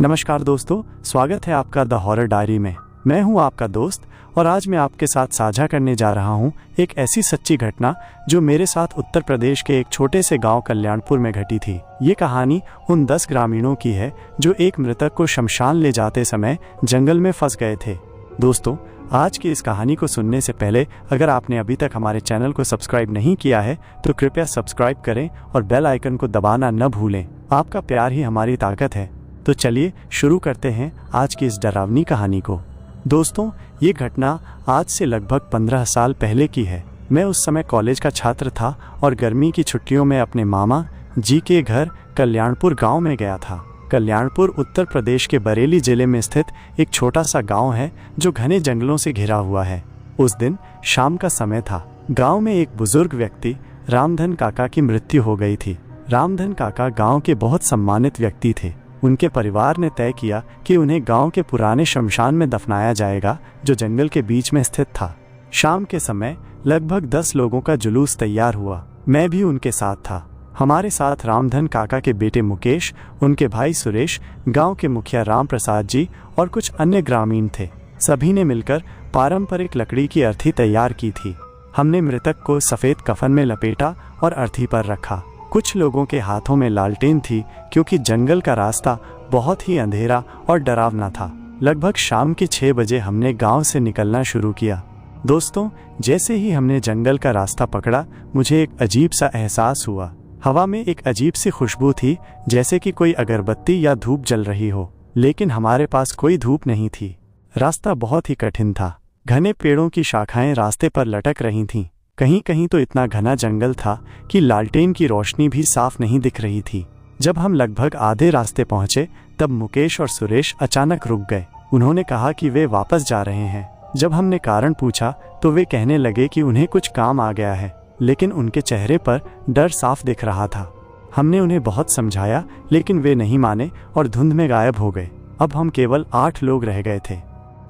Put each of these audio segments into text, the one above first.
नमस्कार दोस्तों, स्वागत है आपका द हॉरर डायरी में। मैं हूं आपका दोस्त और आज मैं आपके साथ साझा करने जा रहा हूं एक ऐसी सच्ची घटना जो मेरे साथ उत्तर प्रदेश के एक छोटे से गांव कल्याणपुर में घटी थी। ये कहानी उन 10 ग्रामीणों की है जो एक मृतक को शमशान ले जाते समय जंगल में फंस गए थे। दोस्तों, आज की इस कहानी को सुनने से पहले अगर आपने अभी तक हमारे चैनल को सब्सक्राइब नहीं किया है तो कृपया सब्सक्राइब करें और बेल आइकन को दबाना न भूलें। आपका प्यार ही हमारी ताकत है। तो चलिए शुरू करते हैं आज की इस डरावनी कहानी को। दोस्तों, ये घटना आज से लगभग 15 साल पहले की है। मैं उस समय कॉलेज का छात्र था और गर्मी की छुट्टियों में अपने मामा जी के घर कल्याणपुर गांव में गया था। कल्याणपुर उत्तर प्रदेश के बरेली जिले में स्थित एक छोटा सा गांव है जो घने जंगलों से घिरा हुआ है। उस दिन शाम का समय था। गांव में एक बुजुर्ग व्यक्ति रामधन काका की मृत्यु हो गई थी। रामधन काका गांव के बहुत सम्मानित व्यक्ति थे। उनके परिवार ने तय किया कि उन्हें गांव के पुराने शमशान में दफनाया जाएगा जो जंगल के बीच में स्थित था। शाम के समय लगभग 10 लोगों का जुलूस तैयार हुआ। मैं भी उनके साथ था। हमारे साथ रामधन काका के बेटे मुकेश, उनके भाई सुरेश, गांव के मुखिया राम प्रसाद जी और कुछ अन्य ग्रामीण थे। सभी ने मिलकर पारंपरिक लकड़ी की अर्थी तैयार की थी। हमने मृतक को सफेद कफन में लपेटा और अर्थी पर रखा। कुछ लोगों के हाथों में लालटेन थी क्योंकि जंगल का रास्ता बहुत ही अंधेरा और डरावना था। लगभग शाम के 6 बजे हमने गांव से निकलना शुरू किया। दोस्तों, जैसे ही हमने जंगल का रास्ता पकड़ा, मुझे एक अजीब सा एहसास हुआ। हवा में एक अजीब सी खुशबू थी, जैसे कि कोई अगरबत्ती या धूप जल रही हो, लेकिन हमारे पास कोई धूप नहीं थी। रास्ता बहुत ही कठिन था। घने पेड़ों की शाखाएं रास्ते पर लटक रही थीं। कहीं कहीं तो इतना घना जंगल था कि लालटेन की रोशनी भी साफ नहीं दिख रही थी। जब हम लगभग आधे रास्ते पहुंचे तब मुकेश और सुरेश अचानक रुक गए। उन्होंने कहा कि वे वापस जा रहे हैं। जब हमने कारण पूछा तो वे कहने लगे कि उन्हें कुछ काम आ गया है, लेकिन उनके चेहरे पर डर साफ दिख रहा था। हमने उन्हें बहुत समझाया लेकिन वे नहीं माने और धुंध में गायब हो गए। अब हम केवल 8 लोग रह गए थे।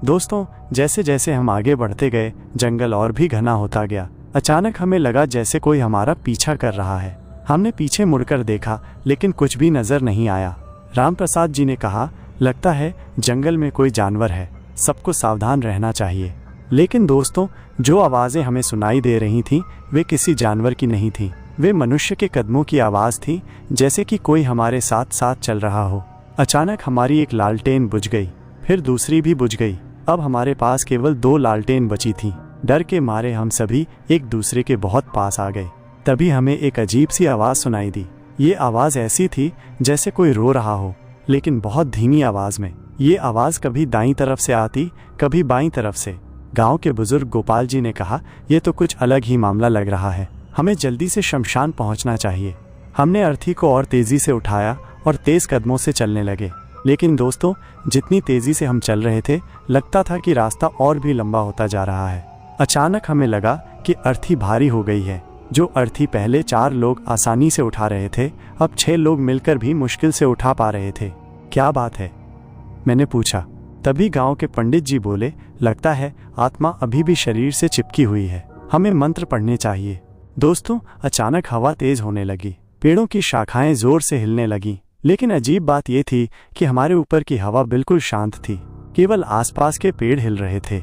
दोस्तों, जैसे जैसे हम आगे बढ़ते गए जंगल और भी घना होता गया। अचानक हमें लगा जैसे कोई हमारा पीछा कर रहा है। हमने पीछे मुड़कर देखा लेकिन कुछ भी नजर नहीं आया। राम प्रसाद जी ने कहा, लगता है जंगल में कोई जानवर है, सबको सावधान रहना चाहिए। लेकिन दोस्तों, जो आवाज़ें हमें सुनाई दे रही थीं वे किसी जानवर की नहीं थीं। वे मनुष्य के कदमों की आवाज़ थी, जैसे कि कोई हमारे साथ साथ चल रहा हो। अचानक हमारी एक लालटेन बुझ गई, फिर दूसरी भी बुझ गई। अब हमारे पास केवल 2 लालटेन बची थीं। डर के मारे हम सभी एक दूसरे के बहुत पास आ गए। तभी हमें एक अजीब सी आवाज़ सुनाई दी। ये आवाज़ ऐसी थी जैसे कोई रो रहा हो, लेकिन बहुत धीमी आवाज़ में। ये आवाज़ कभी दाईं तरफ से आती, कभी बाईं तरफ से। गांव के बुजुर्ग गोपाल जी ने कहा, ये तो कुछ अलग ही मामला लग रहा है, हमें जल्दी से शमशान पहुंचना चाहिए। हमने अर्थी को और तेज़ी से उठाया और तेज़ कदमों से चलने लगे। लेकिन दोस्तों, जितनी तेज़ी से हम चल रहे थे लगता था कि रास्ता और भी लंबा होता जा रहा है। अचानक हमें लगा कि अर्थी भारी हो गई है। जो अर्थी पहले 4 लोग आसानी से उठा रहे थे, अब 6 लोग मिलकर भी मुश्किल से उठा पा रहे थे। क्या बात है? मैंने पूछा। तभी गांव के पंडित जी बोले, लगता है आत्मा अभी भी शरीर से चिपकी हुई है, हमें मंत्र पढ़ने चाहिए। दोस्तों, अचानक हवा तेज होने लगी। पेड़ों की शाखाएं जोर से हिलने लगी। लेकिन अजीब बात यह थी कि हमारे ऊपर की हवा बिल्कुल शांत थी, केवल आसपास के पेड़ हिल रहे थे।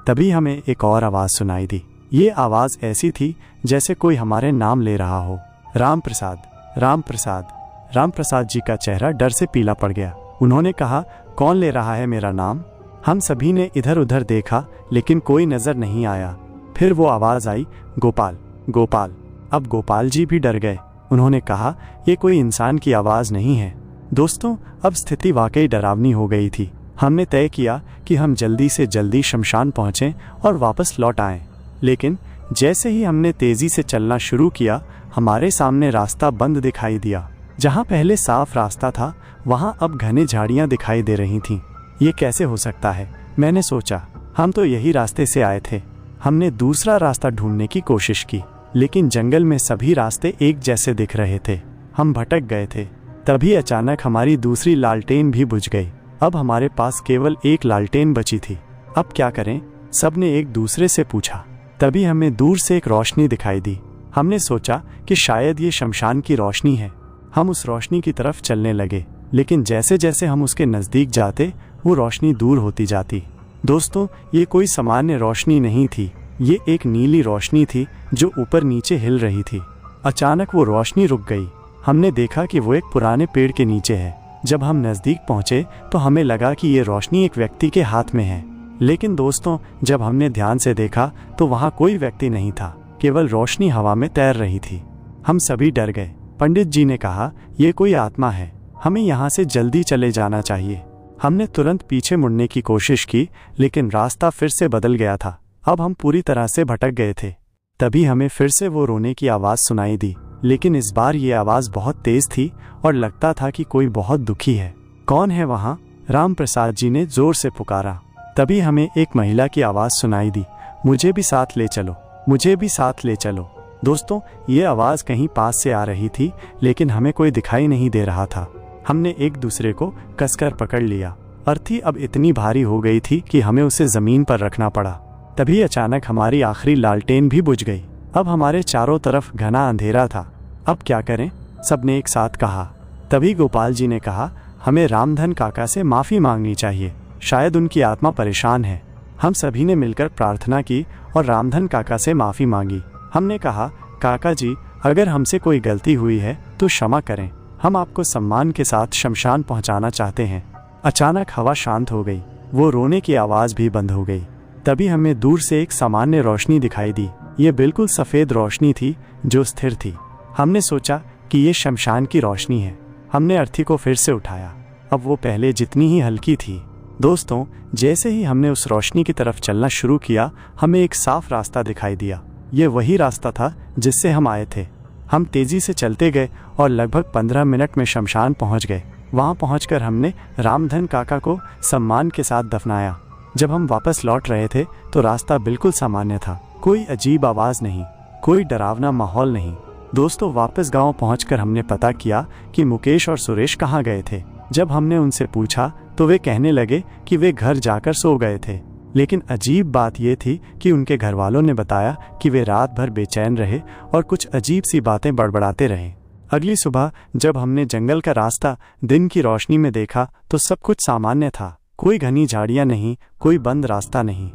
तभी हमें एक और आवाज़ सुनाई दी। ये आवाज़ ऐसी थी जैसे कोई हमारे नाम ले रहा हो, राम प्रसाद, राम प्रसाद। राम प्रसाद जी का चेहरा डर से पीला पड़ गया। उन्होंने कहा, कौन ले रहा है मेरा नाम? हम सभी ने इधर उधर देखा लेकिन कोई नज़र नहीं आया। फिर वो आवाज़ आई, गोपाल, गोपाल। अब गोपाल जी भी डर गए। उन्होंने कहा, ये कोई इंसान की आवाज़ नहीं है। दोस्तों, अब स्थिति वाकई डरावनी हो गई थी। हमने तय किया कि हम जल्दी से जल्दी शमशान पहुँचें और वापस लौट आएं। लेकिन जैसे ही हमने तेज़ी से चलना शुरू किया, हमारे सामने रास्ता बंद दिखाई दिया। जहाँ पहले साफ रास्ता था वहाँ अब घने झाड़ियाँ दिखाई दे रही थीं। ये कैसे हो सकता है? मैंने सोचा। हम तो यही रास्ते से आए थे। हमने दूसरा रास्ता ढूंढने की कोशिश की, लेकिन जंगल में सभी रास्ते एक जैसे दिख रहे थे। हम भटक गए थे। तभी अचानक हमारी दूसरी लालटेन भी बुझ गई। अब हमारे पास केवल एक लालटेन बची थी। अब क्या करें? सबने एक दूसरे से पूछा। तभी हमें दूर से एक रोशनी दिखाई दी। हमने सोचा कि शायद ये शमशान की रोशनी है। हम उस रोशनी की तरफ चलने लगे। लेकिन जैसे जैसे हम उसके नज़दीक जाते वो रोशनी दूर होती जाती। दोस्तों, ये कोई सामान्य रोशनी नहीं थी, ये एक नीली रोशनी थी जो ऊपर नीचे हिल रही थी। अचानक वो रोशनी रुक गई। हमने देखा कि वो एक पुराने पेड़ के नीचे है। जब हम नज़दीक पहुंचे तो हमें लगा कि ये रोशनी एक व्यक्ति के हाथ में है, लेकिन दोस्तों जब हमने ध्यान से देखा तो वहाँ कोई व्यक्ति नहीं था, केवल रोशनी हवा में तैर रही थी। हम सभी डर गए। पंडित जी ने कहा, ये कोई आत्मा है, हमें यहाँ से जल्दी चले जाना चाहिए। हमने तुरंत पीछे मुड़ने की कोशिश की, लेकिन रास्ता फिर से बदल गया था। अब हम पूरी तरह से भटक गए थे। तभी हमें फिर से वो रोने की आवाज़ सुनाई दी, लेकिन इस बार ये आवाज़ बहुत तेज थी और लगता था कि कोई बहुत दुखी है। कौन है वहाँ? राम प्रसाद जी ने जोर से पुकारा। तभी हमें एक महिला की आवाज़ सुनाई दी, मुझे भी साथ ले चलो, मुझे भी साथ ले चलो। दोस्तों, ये आवाज़ कहीं पास से आ रही थी, लेकिन हमें कोई दिखाई नहीं दे रहा था। हमने एक दूसरे को कसकर पकड़ लिया। अर्थी अब इतनी भारी हो गई थी कि हमें उसे ज़मीन पर रखना पड़ा। तभी अचानक हमारी आखिरी लालटेन भी बुझ गई। अब हमारे चारों तरफ घना अंधेरा था। अब क्या करें? सबने एक साथ कहा। तभी गोपाल जी ने कहा, हमें रामधन काका से माफ़ी मांगनी चाहिए, शायद उनकी आत्मा परेशान है। हम सभी ने मिलकर प्रार्थना की और रामधन काका से माफ़ी मांगी। हमने कहा, काका जी, अगर हमसे कोई गलती हुई है तो क्षमा करें, हम आपको सम्मान के साथ शमशान पहुंचाना चाहते हैं। अचानक हवा शांत हो गई, वो रोने की आवाज़ भी बंद हो गई। तभी हमें दूर से एक सामान्य रोशनी दिखाई दी। ये बिल्कुल सफ़ेद रोशनी थी जो स्थिर थी। हमने सोचा कि ये शमशान की रोशनी है। हमने अर्थी को फिर से उठाया। अब वो पहले जितनी ही हल्की थी। दोस्तों, जैसे ही हमने उस रोशनी की तरफ चलना शुरू किया, हमें एक साफ रास्ता दिखाई दिया। ये वही रास्ता था जिससे हम आए थे। हम तेज़ी से चलते गए और लगभग 15 मिनट में शमशान पहुंच गए। वहां पहुंचकर हमने रामधन काका को सम्मान के साथ दफनाया। जब हम वापस लौट रहे थे तो रास्ता बिल्कुल सामान्य था, कोई अजीब आवाज़ नहीं, कोई डरावना माहौल नहीं। दोस्तों, वापस गांव पहुंचकर हमने पता किया कि मुकेश और सुरेश कहाँ गए थे। जब हमने उनसे पूछा तो वे कहने लगे कि वे घर जाकर सो गए थे, लेकिन अजीब बात यह थी कि उनके घर वालों ने बताया कि वे रात भर बेचैन रहे और कुछ अजीब सी बातें बड़बड़ाते रहे। अगली सुबह जब हमने जंगल का रास्ता दिन की रोशनी में देखा तो सब कुछ सामान्य था, कोई घनी झाड़ियां नहीं, कोई बंद रास्ता नहीं।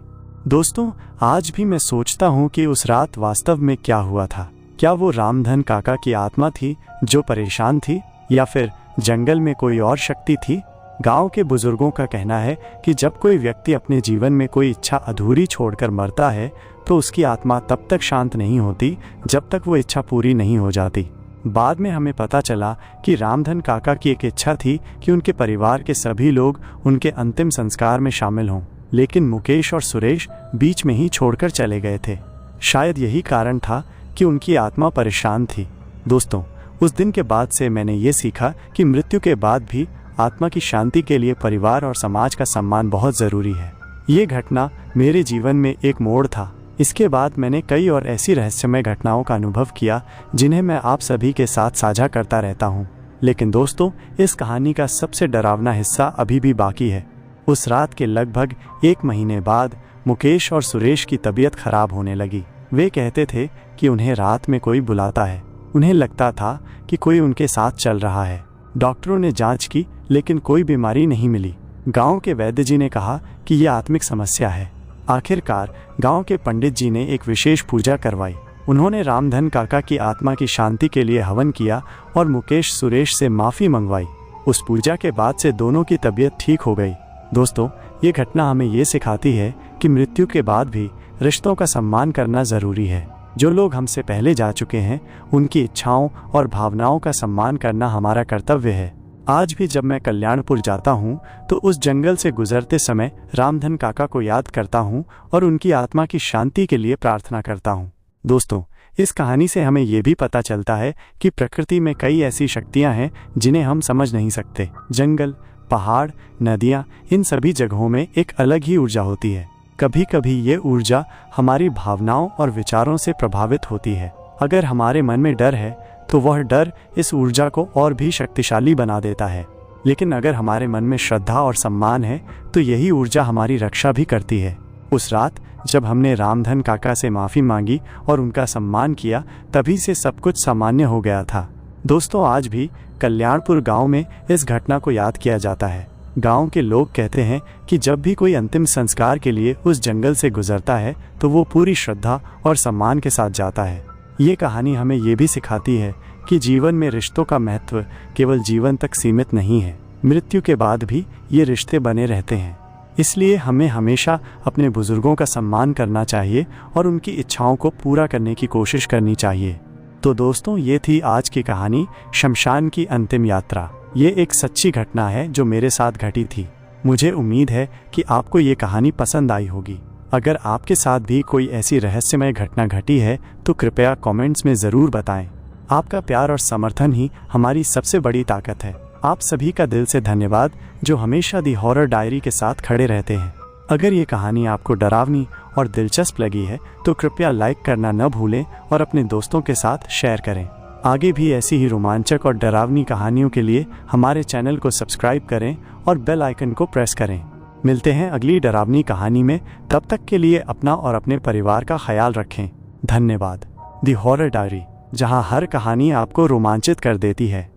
दोस्तों, आज भी मैं सोचता हूँ कि उस रात वास्तव में क्या हुआ था। क्या वो रामधन काका की आत्मा थी जो परेशान थी, या फिर जंगल में कोई और शक्ति थी? गांव के बुजुर्गों का कहना है कि जब कोई व्यक्ति अपने जीवन में कोई इच्छा अधूरी छोड़कर मरता है तो उसकी आत्मा तब तक शांत नहीं होती जब तक वो इच्छा पूरी नहीं हो जाती। बाद में हमें पता चला कि रामधन काका की एक इच्छा थी कि उनके परिवार के सभी लोग उनके अंतिम संस्कार में शामिल हों, लेकिन मुकेश और सुरेश बीच में ही छोड़कर चले गए थे। शायद यही कारण था कि उनकी आत्मा परेशान थी। दोस्तों, उस दिन के बाद से मैंने ये सीखा कि मृत्यु के बाद भी आत्मा की शांति के लिए परिवार और समाज का सम्मान बहुत ज़रूरी है। ये घटना मेरे जीवन में एक मोड़ था। इसके बाद मैंने कई और ऐसी रहस्यमय घटनाओं का अनुभव किया जिन्हें मैं आप सभी के साथ साझा करता रहता हूँ। लेकिन दोस्तों, इस कहानी का सबसे डरावना हिस्सा अभी भी बाकी है। उस रात के लगभग 1 महीने बाद मुकेश और सुरेश की तबीयत खराब होने लगी। वे कहते थे कि उन्हें रात में कोई बुलाता है। उन्हें लगता था कि कोई उनके साथ चल रहा है। डॉक्टरों ने जांच की, लेकिन कोई बीमारी नहीं मिली। गांव के वैद्य जी ने कहा कि यह आत्मिक समस्या है। आखिरकार गांव के पंडित जी ने एक विशेष पूजा करवाई। उन्होंने रामधन काका की आत्मा की शांति के लिए हवन किया और मुकेश सुरेश से माफ़ी मंगवाई। उस पूजा के बाद से दोनों की तबीयत ठीक हो गई। दोस्तों, ये घटना हमें ये सिखाती है कि मृत्यु के बाद भी रिश्तों का सम्मान करना ज़रूरी है। जो लोग हमसे पहले जा चुके हैं, उनकी इच्छाओं और भावनाओं का सम्मान करना हमारा कर्तव्य है। आज भी जब मैं कल्याणपुर जाता हूँ तो उस जंगल से गुजरते समय रामधन काका को याद करता हूँ और उनकी आत्मा की शांति के लिए प्रार्थना करता हूँ। दोस्तों, इस कहानी से हमें ये भी पता चलता है कि प्रकृति में कई ऐसी शक्तियाँ हैं जिन्हें हम समझ नहीं सकते। जंगल, पहाड़, नदियाँ, इन सभी जगहों में एक अलग ही ऊर्जा होती है। कभी कभी ये ऊर्जा हमारी भावनाओं और विचारों से प्रभावित होती है। अगर हमारे मन में डर है तो वह डर इस ऊर्जा को और भी शक्तिशाली बना देता है, लेकिन अगर हमारे मन में श्रद्धा और सम्मान है तो यही ऊर्जा हमारी रक्षा भी करती है। उस रात जब हमने रामधन काका से माफ़ी मांगी और उनका सम्मान किया, तभी से सब कुछ सामान्य हो गया था। दोस्तों, आज भी कल्याणपुर गांव में इस घटना को याद किया जाता है। गांव के लोग कहते हैं कि जब भी कोई अंतिम संस्कार के लिए उस जंगल से गुजरता है तो वो पूरी श्रद्धा और सम्मान के साथ जाता है। ये कहानी हमें ये भी सिखाती है कि जीवन में रिश्तों का महत्व केवल जीवन तक सीमित नहीं है, मृत्यु के बाद भी ये रिश्ते बने रहते हैं। इसलिए हमें हमेशा अपने बुजुर्गों का सम्मान करना चाहिए और उनकी इच्छाओं को पूरा करने की कोशिश करनी चाहिए। तो दोस्तों, ये थी आज की कहानी, शमशान की अंतिम यात्रा। ये एक सच्ची घटना है जो मेरे साथ घटी थी। मुझे उम्मीद है कि आपको ये कहानी पसंद आई होगी। अगर आपके साथ भी कोई ऐसी रहस्यमय घटना घटी है तो कृपया कमेंट्स में ज़रूर बताएं। आपका प्यार और समर्थन ही हमारी सबसे बड़ी ताकत है। आप सभी का दिल से धन्यवाद जो हमेशा दी हॉरर डायरी के साथ खड़े रहते हैं। अगर ये कहानी आपको डरावनी और दिलचस्प लगी है तो कृपया लाइक करना न भूलें और अपने दोस्तों के साथ शेयर करें। आगे भी ऐसी ही रोमांचक और डरावनी कहानियों के लिए हमारे चैनल को सब्सक्राइब करें और बेल आइकन को प्रेस करें। मिलते हैं अगली डरावनी कहानी में। तब तक के लिए अपना और अपने परिवार का ख्याल रखें। धन्यवाद। दी हॉरर डायरी, जहां हर कहानी आपको रोमांचित कर देती है।